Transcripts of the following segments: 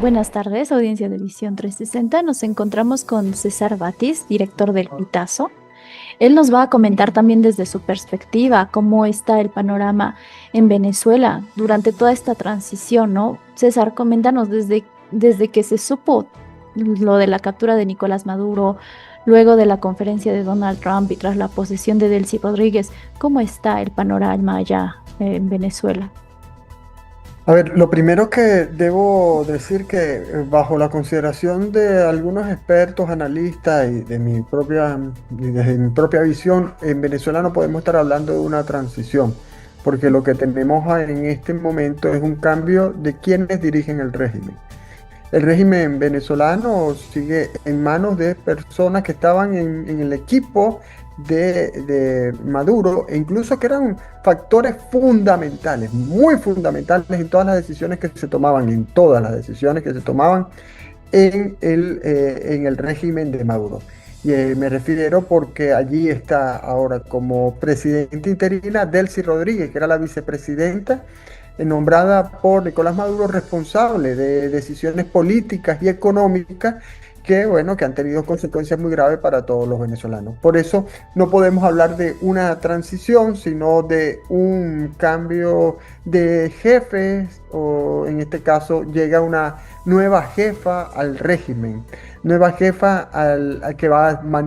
Buenas tardes, audiencia de Visión 360. Nos encontramos con César Batis, director del Pitazo. Él nos va a comentar también desde su perspectiva cómo está el panorama en Venezuela durante toda esta transición, ¿no? César, coméntanos desde que se supo lo de la captura de Nicolás Maduro, luego de la conferencia de Donald Trump y tras la posesión de Delcy Rodríguez, ¿cómo está el panorama allá en Venezuela? A ver, lo primero que debo decir que bajo la consideración de algunos expertos, analistas y y desde mi propia visión, en Venezuela no podemos estar hablando de una transición, porque lo que tenemos en este momento es un cambio de quienes dirigen el régimen. El régimen venezolano sigue en manos de personas que estaban en el equipo de Maduro e incluso que eran factores fundamentales, muy fundamentales en todas las decisiones que se tomaban, en todas las decisiones que se tomaban en el régimen de Maduro. Y me refiero porque allí está ahora como presidenta interina Delcy Rodríguez, que era la vicepresidenta nombrada por Nicolás Maduro, responsable de decisiones políticas y económicas que, bueno, que han tenido consecuencias muy graves para todos los venezolanos. Por eso no podemos hablar de una transición, sino de un cambio de jefes, o en este caso llega una nueva jefa al régimen, nueva jefa al que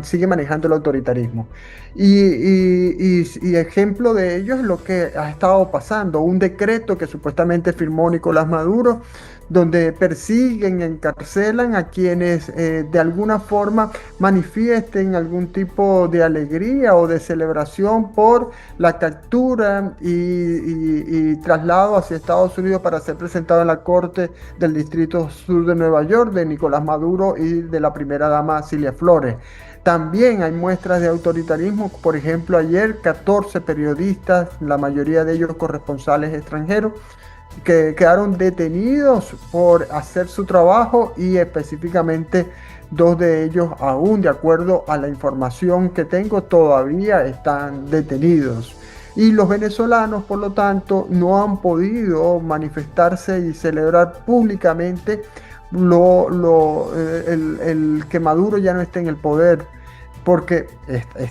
sigue manejando el autoritarismo. Y ejemplo de ello es lo que ha estado pasando, un decreto que supuestamente firmó Nicolás Maduro, donde persiguen y encarcelan a quienes de alguna forma manifiesten algún tipo de alegría o de celebración por la captura y traslado hacia Estados Unidos para ser presentado en la Corte del Distrito Sur de Nueva York de Nicolás Maduro y de la primera dama Cilia Flores. También hay muestras de autoritarismo, por ejemplo, ayer 14 periodistas, la mayoría de ellos corresponsales extranjeros, que quedaron detenidos por hacer su trabajo y específicamente dos de ellos, aún de acuerdo a la información que tengo, todavía están detenidos. Y los venezolanos, por lo tanto, no han podido manifestarse y celebrar públicamente el que Maduro ya no esté en el poder, porque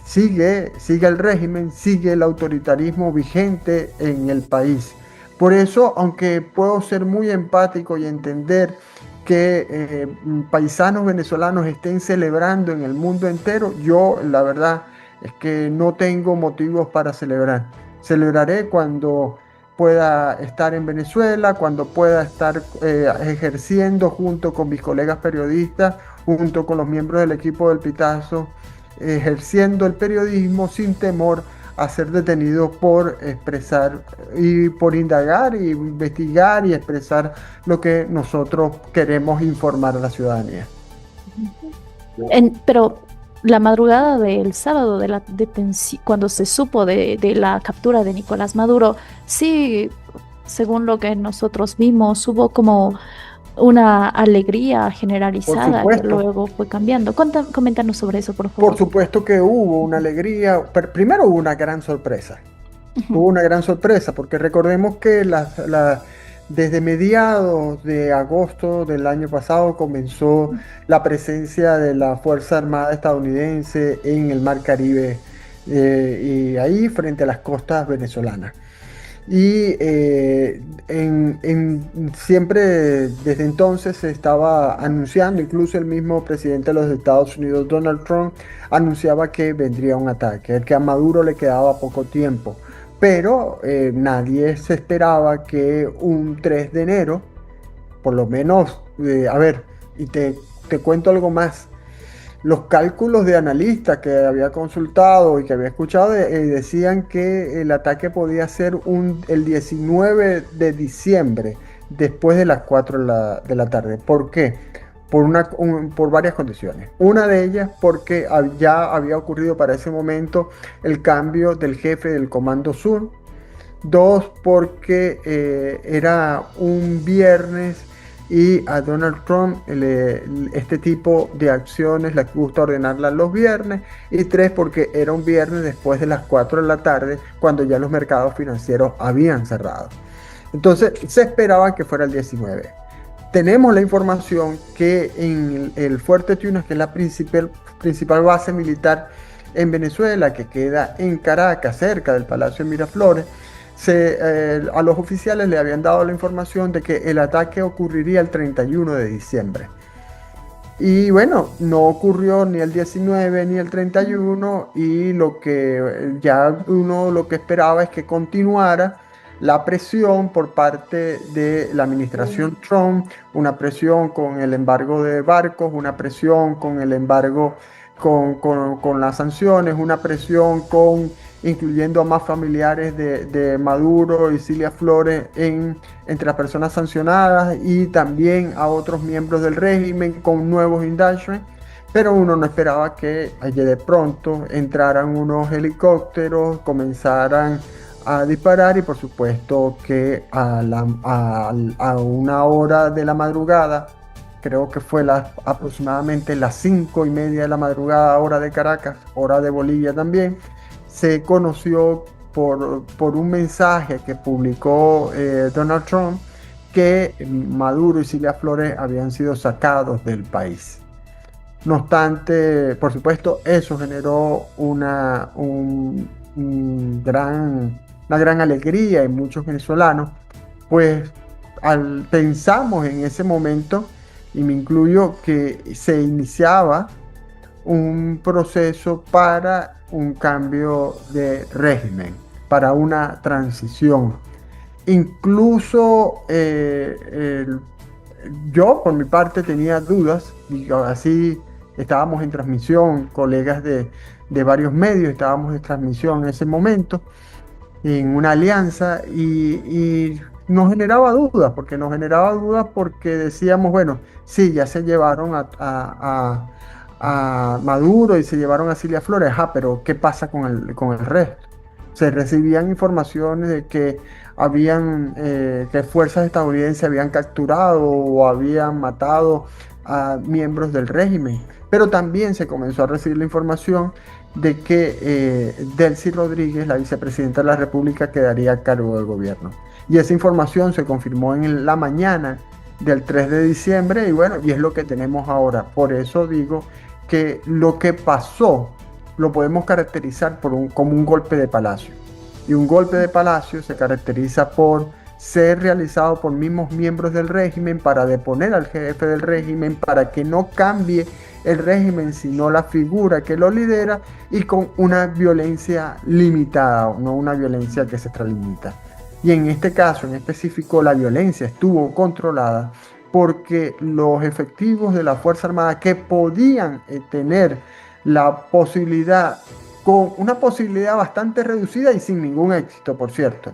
sigue el régimen, sigue el autoritarismo vigente en el país. Por eso, aunque puedo ser muy empático y entender que paisanos venezolanos estén celebrando en el mundo entero, yo la verdad es que no tengo motivos para celebrar. Celebraré cuando pueda estar en Venezuela, cuando pueda estar ejerciendo junto con mis colegas periodistas, junto con los miembros del equipo del Pitazo, ejerciendo el periodismo sin temor a ser detenido por expresar y por indagar y investigar y expresar lo que nosotros queremos informar a la ciudadanía. Pero la madrugada del sábado de la detención, cuando se supo de la captura de Nicolás Maduro, sí, según lo que nosotros vimos, hubo como una alegría Por generalizada que supuesto, luego fue cambiando. Coméntanos sobre eso, por por favor. supuesto que hubo una alegría, pero primero hubo una gran sorpresa. Ujú. Hubo una gran sorpresa, porque recordemos que desde mediados de agosto del año pasado comenzó la presencia de la Fuerza Armada estadounidense en el Mar Caribe y ahí frente a las costas venezolanas. Y siempre desde entonces se estaba anunciando, incluso el mismo presidente de los Estados Unidos, Donald Trump, anunciaba que vendría un ataque, que a Maduro le quedaba poco tiempo. Pero nadie se esperaba que un 3 de enero, por lo menos, a ver, y te cuento algo más. Los cálculos de analistas que había consultado y que había escuchado decían que el ataque podía ser el 19 de diciembre, después de las 4 de la tarde. ¿Por qué? Por varias condiciones. Una de ellas porque ya había ocurrido para ese momento el cambio del jefe del Comando Sur. Dos, porque era un viernes y a Donald Trump este tipo de acciones les gusta ordenarlas los viernes. Y tres, porque era un viernes después de las 4 de la tarde, cuando ya los mercados financieros habían cerrado. Entonces se esperaba que fuera el 19. Tenemos la información que en el Fuerte Tunas, que es la principal base militar en Venezuela, que queda en Caracas, cerca del Palacio de Miraflores, a los oficiales le habían dado la información de que el ataque ocurriría el 31 de diciembre. Y bueno, no ocurrió ni el 19 ni el 31 y lo que ya uno lo que esperaba es que continuara la presión por parte de la administración Trump, una presión con el embargo de barcos, una presión con el embargo con las sanciones, una presión con incluyendo a más familiares de Maduro y Cilia Flores entre las personas sancionadas y también a otros miembros del régimen con nuevos indictments. Pero uno no esperaba que allí de pronto entraran unos helicópteros, comenzaran a disparar y por supuesto que a una hora de la madrugada, creo que fue aproximadamente las 5:30 de la madrugada, hora de Caracas, hora de Bolivia también, se conoció por un mensaje que publicó Donald Trump que Maduro y Cilia Flores habían sido sacados del país. No obstante, por supuesto, eso generó una gran alegría en muchos venezolanos, pues pensamos en ese momento, y me incluyo, que se iniciaba un proceso para un cambio de régimen, para una transición. Incluso yo, por mi parte, tenía dudas, y así estábamos en transmisión, colegas de varios medios, estábamos en transmisión en ese momento, en una alianza, y nos generaba dudas porque decíamos, bueno, sí, ya se llevaron a Maduro y se llevaron a Cilia Flores, pero ¿qué pasa con el resto? Se recibían informaciones de que que fuerzas estadounidenses habían capturado o habían matado a miembros del régimen, pero también se comenzó a recibir la información de que Delcy Rodríguez, la vicepresidenta de la República, quedaría a cargo del gobierno. Y esa información se confirmó en la mañana del 3 de diciembre y bueno, y es lo que tenemos ahora. Por eso digo que lo que pasó lo podemos caracterizar como un golpe de palacio. Y un golpe de palacio se caracteriza por ser realizado por mismos miembros del régimen para deponer al jefe del régimen, para que no cambie el régimen, sino la figura que lo lidera, y con una violencia limitada, no una violencia que se extralimita. Y en este caso en específico, la violencia estuvo controlada porque los efectivos de la Fuerza Armada que podían tener la posibilidad, con una posibilidad bastante reducida y sin ningún éxito, por cierto,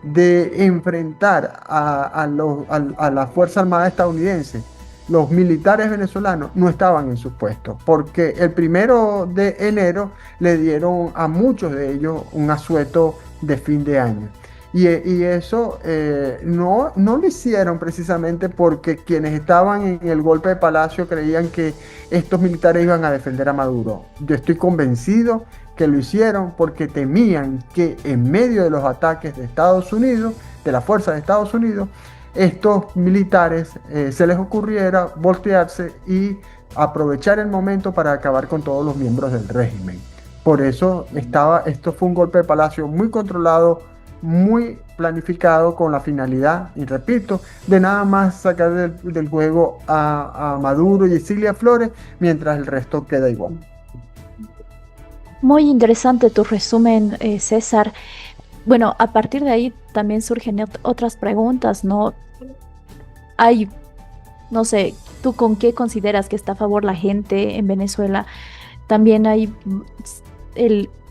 de enfrentar a la Fuerza Armada estadounidense, los militares venezolanos no estaban en sus puestos, porque el 1 de enero le dieron a muchos de ellos un asueto de fin de año. Y eso no lo hicieron precisamente porque quienes estaban en el golpe de Palacio creían que estos militares iban a defender a Maduro. Yo estoy convencido que lo hicieron porque temían que en medio de los ataques de Estados Unidos, de la fuerza de Estados Unidos, estos militares se les ocurriera voltearse y aprovechar el momento para acabar con todos los miembros del régimen. Por eso esto fue un golpe de Palacio muy controlado, muy planificado, con la finalidad, y repito, de nada más sacar del juego a Maduro y Cilia Flores, mientras el resto queda igual. Muy interesante tu resumen, César. Bueno, a partir de ahí también surgen otras preguntas, ¿no? Hay, no sé, ¿tú con qué consideras que está a favor la gente en Venezuela? También hay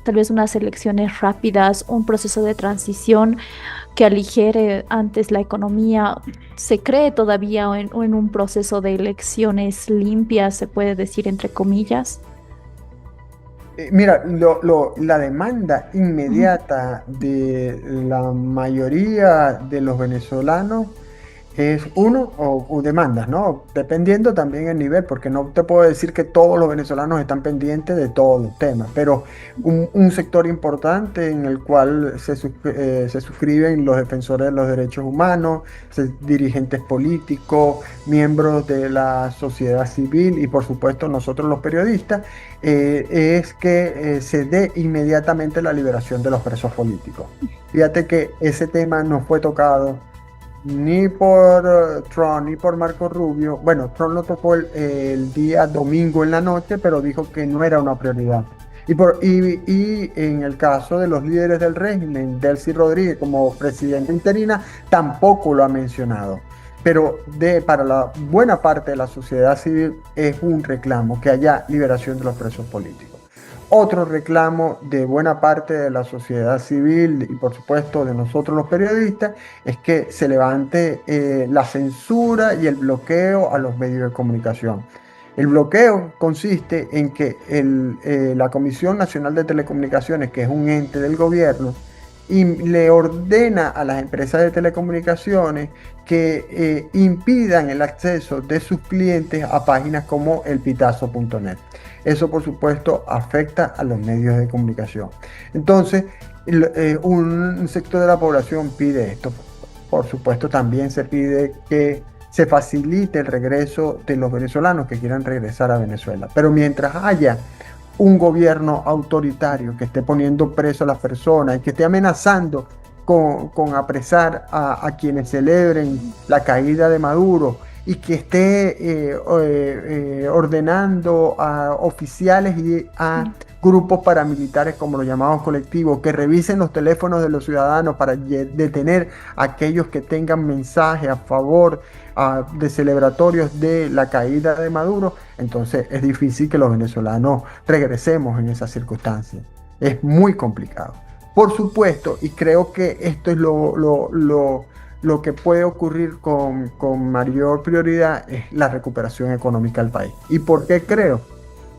tal vez unas elecciones rápidas, un proceso de transición que aligere antes la economía. ¿Se cree todavía en un proceso de elecciones limpias, se puede decir entre comillas? Mira, la demanda inmediata de la mayoría de los venezolanos es uno o demandas, ¿no? Dependiendo también el nivel, porque no te puedo decir que todos los venezolanos están pendientes de todos los temas, pero un sector importante en el cual se suscriben los defensores de los derechos humanos, dirigentes políticos, miembros de la sociedad civil y por supuesto nosotros los periodistas, es que se dé inmediatamente la liberación de los presos políticos. Fíjate que ese tema no fue tocado ni por Trump ni por Marco Rubio. Bueno, Trump lo tocó el día domingo en la noche, pero dijo que no era una prioridad. Y en el caso de los líderes del régimen, Delcy Rodríguez como presidenta interina, tampoco lo ha mencionado. Pero para la buena parte de la sociedad civil es un reclamo que haya liberación de los presos políticos. Otro reclamo de buena parte de la sociedad civil y por supuesto de nosotros los periodistas es que se levante la censura y el bloqueo a los medios de comunicación. El bloqueo consiste en que la Comisión Nacional de Telecomunicaciones, que es un ente del gobierno, y le ordena a las empresas de telecomunicaciones que impidan el acceso de sus clientes a páginas como elpitazo.net. Eso, por supuesto, afecta a los medios de comunicación. Entonces, un sector de la población pide esto. Por supuesto, también se pide que se facilite el regreso de los venezolanos que quieran regresar a Venezuela. Pero mientras haya un gobierno autoritario que esté poniendo preso a las personas y que esté amenazando con apresar a quienes celebren la caída de Maduro y que esté ordenando a oficiales y a grupos paramilitares, como los llamados colectivos, que revisen los teléfonos de los ciudadanos para detener a aquellos que tengan mensajes a favor de celebratorios de la caída de Maduro, entonces es difícil que los venezolanos regresemos en esas circunstancias. Es muy complicado. Por supuesto, y creo que esto es lo que puede ocurrir con mayor prioridad, es la recuperación económica del país. ¿Y por qué creo?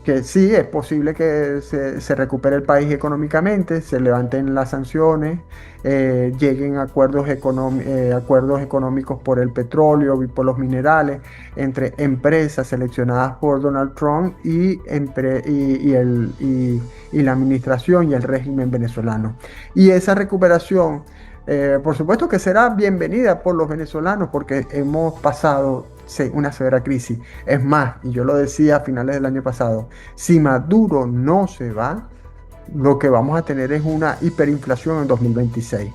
Que sí, es posible que se recupere el país económicamente, se levanten las sanciones, lleguen a acuerdos económicos por el petróleo y por los minerales entre empresas seleccionadas por Donald Trump y la administración y el régimen venezolano. Y esa recuperación, por supuesto que será bienvenida por los venezolanos porque hemos pasado una severa crisis. Es más, y yo lo decía a finales del año pasado, si Maduro no se va, lo que vamos a tener es una hiperinflación en 2026.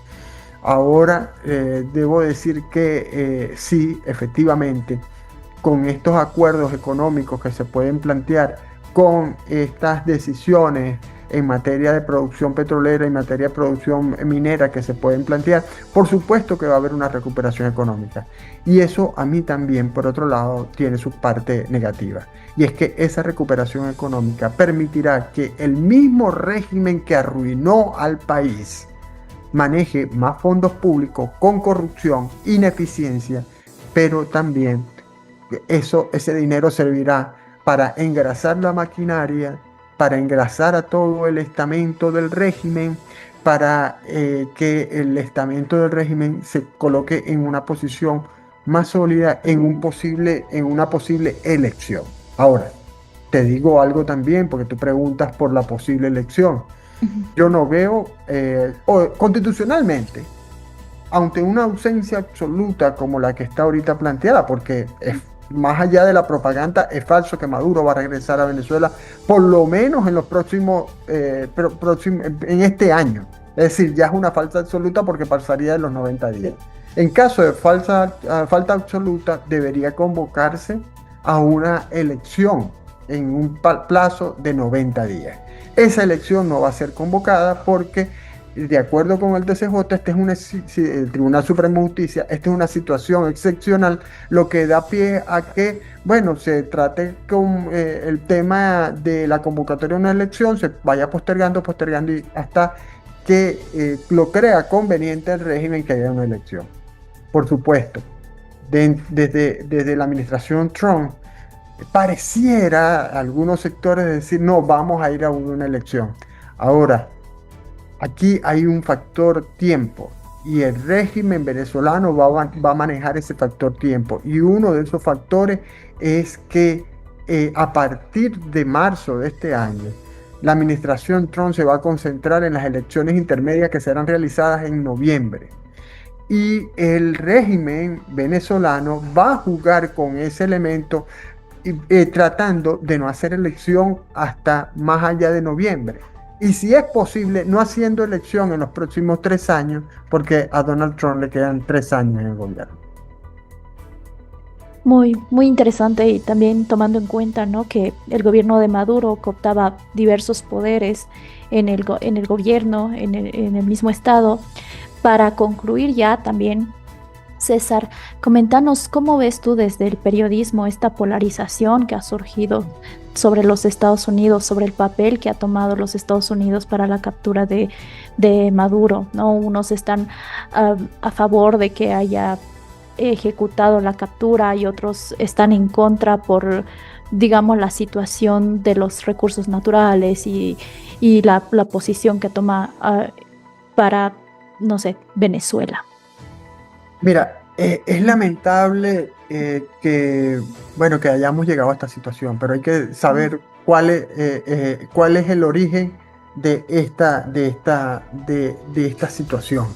Ahora, debo decir que sí, efectivamente, con estos acuerdos económicos que se pueden plantear, con estas decisiones en materia de producción petrolera y materia de producción minera que se pueden plantear, por supuesto que va a haber una recuperación económica. Y eso a mí también, por otro lado, tiene su parte negativa. Y es que esa recuperación económica permitirá que el mismo régimen que arruinó al país maneje más fondos públicos con corrupción, ineficiencia, pero también ese dinero servirá para engrasar la maquinaria, para engrasar a todo el estamento del régimen, para que el estamento del régimen se coloque en una posición más sólida en una posible elección. Ahora, te digo algo también, porque tú preguntas por la posible elección. Yo no veo, constitucionalmente, ante una ausencia absoluta como la que está ahorita planteada, porque más allá de la propaganda, es falso que Maduro va a regresar a Venezuela, por lo menos en los en este año. Es decir, ya es una falta absoluta porque pasaría de los 90 días. En caso de falta absoluta, debería convocarse a una elección en un plazo de 90 días. Esa elección no va a ser convocada porque, de acuerdo con el TCJ, el Tribunal Supremo de Justicia, esta es una situación excepcional, lo que da pie a que, bueno, se trate con el tema de la convocatoria de una elección, se vaya postergando y hasta que lo crea conveniente el régimen que haya una elección. Por supuesto, desde la administración Trump, pareciera algunos sectores decir, no, vamos a ir a una elección. Ahora, aquí hay un factor tiempo. y el régimen venezolano va a manejar ese factor tiempo. Y uno de esos factores es que a partir de marzo de este año, la administración Trump se va a concentrar en las elecciones intermedias que serán realizadas en noviembre. Y el régimen venezolano va a jugar con ese elemento tratando de no hacer elección hasta más allá de noviembre. Y si es posible, no haciendo elección en los próximos 3 años, porque a Donald Trump le quedan 3 años en el gobierno. Muy, muy interesante y también tomando en cuenta, ¿no?, que el gobierno de Maduro cooptaba diversos poderes en el gobierno, en el mismo estado. Para concluir ya también, César, coméntanos cómo ves tú desde el periodismo esta polarización que ha surgido sobre los Estados Unidos, sobre el papel que ha tomado los Estados Unidos para la captura de Maduro, ¿no? Unos están a favor de que haya ejecutado la captura y otros están en contra por, digamos, la situación de los recursos naturales y la posición que toma para, no sé, Venezuela. Mira, es lamentable bueno, que hayamos llegado a esta situación, pero hay que saber cuál es el origen de esta situación.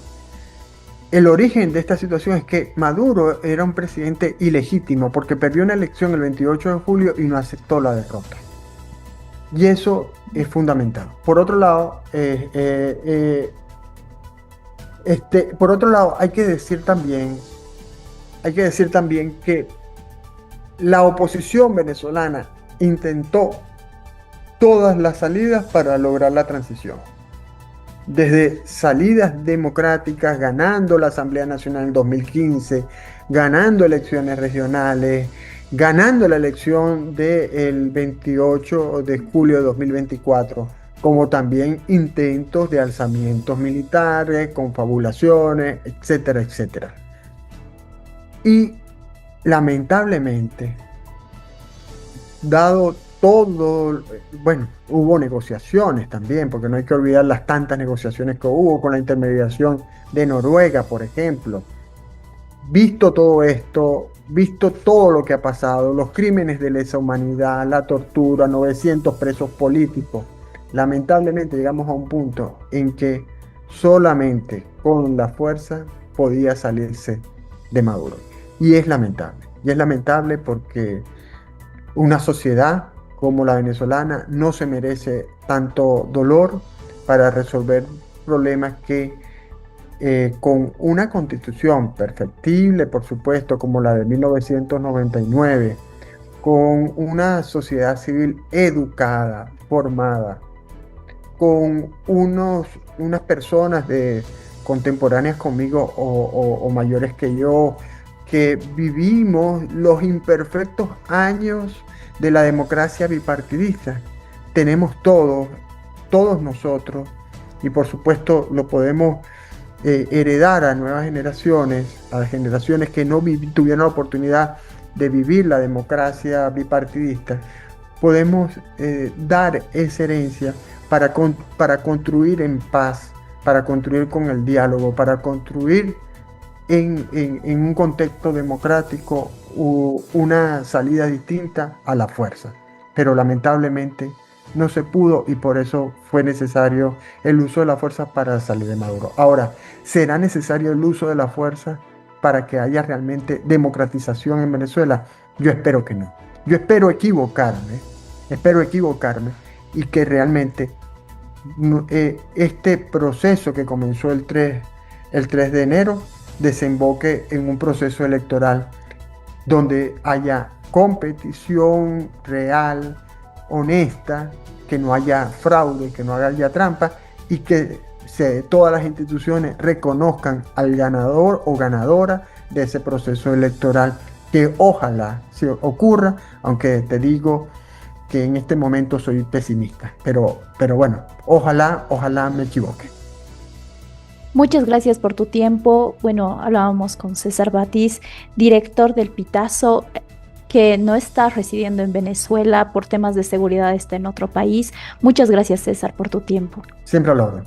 El origen de esta situación es que Maduro era un presidente ilegítimo porque perdió una elección el 28 de julio y no aceptó la derrota. Y eso es fundamental. Por otro lado, hay que decir también que la oposición venezolana intentó todas las salidas para lograr la transición. Desde salidas democráticas, ganando la Asamblea Nacional en 2015, ganando elecciones regionales, ganando la elección del 28 de julio de 2024, como también intentos de alzamientos militares, confabulaciones, etcétera, etcétera. Y lamentablemente, dado todo, bueno, hubo negociaciones también, porque no hay que olvidar las tantas negociaciones que hubo con la intermediación de Noruega, por ejemplo. Visto todo esto, visto todo lo que ha pasado, los crímenes de lesa humanidad, la tortura, 900 presos políticos, lamentablemente llegamos a un punto en que solamente con la fuerza podía salirse de Maduro. Y es lamentable porque una sociedad como la venezolana no se merece tanto dolor para resolver problemas que con una constitución perfectible, por supuesto, como la de 1999, con una sociedad civil educada, formada, con unas personas contemporáneas conmigo o mayores que yo, que vivimos los imperfectos años de la democracia bipartidista. Tenemos todos nosotros, y por supuesto lo podemos heredar a nuevas generaciones, a las generaciones que no tuvieron la oportunidad de vivir la democracia bipartidista. Podemos dar esa herencia para construir en paz, para construir con el diálogo, para construir en un contexto democrático una salida distinta a la fuerza. Pero lamentablemente no se pudo y por eso fue necesario el uso de la fuerza para salir de Maduro. Ahora, ¿será necesario el uso de la fuerza para que haya realmente democratización en Venezuela? Yo espero que no. Yo espero equivocarme y que realmente este proceso que comenzó el 3 de enero desemboque en un proceso electoral donde haya competición real, honesta, que no haya fraude, que no haya trampa y que todas las instituciones reconozcan al ganador o ganadora de ese proceso electoral, que ojalá se ocurra, aunque te digo que en este momento soy pesimista, pero bueno, ojalá me equivoque. Muchas gracias por tu tiempo. Bueno, hablábamos con César Batiz, director del Pitazo, que no está residiendo en Venezuela por temas de seguridad, está en otro país. Muchas gracias, César, por tu tiempo. Siempre a la orden.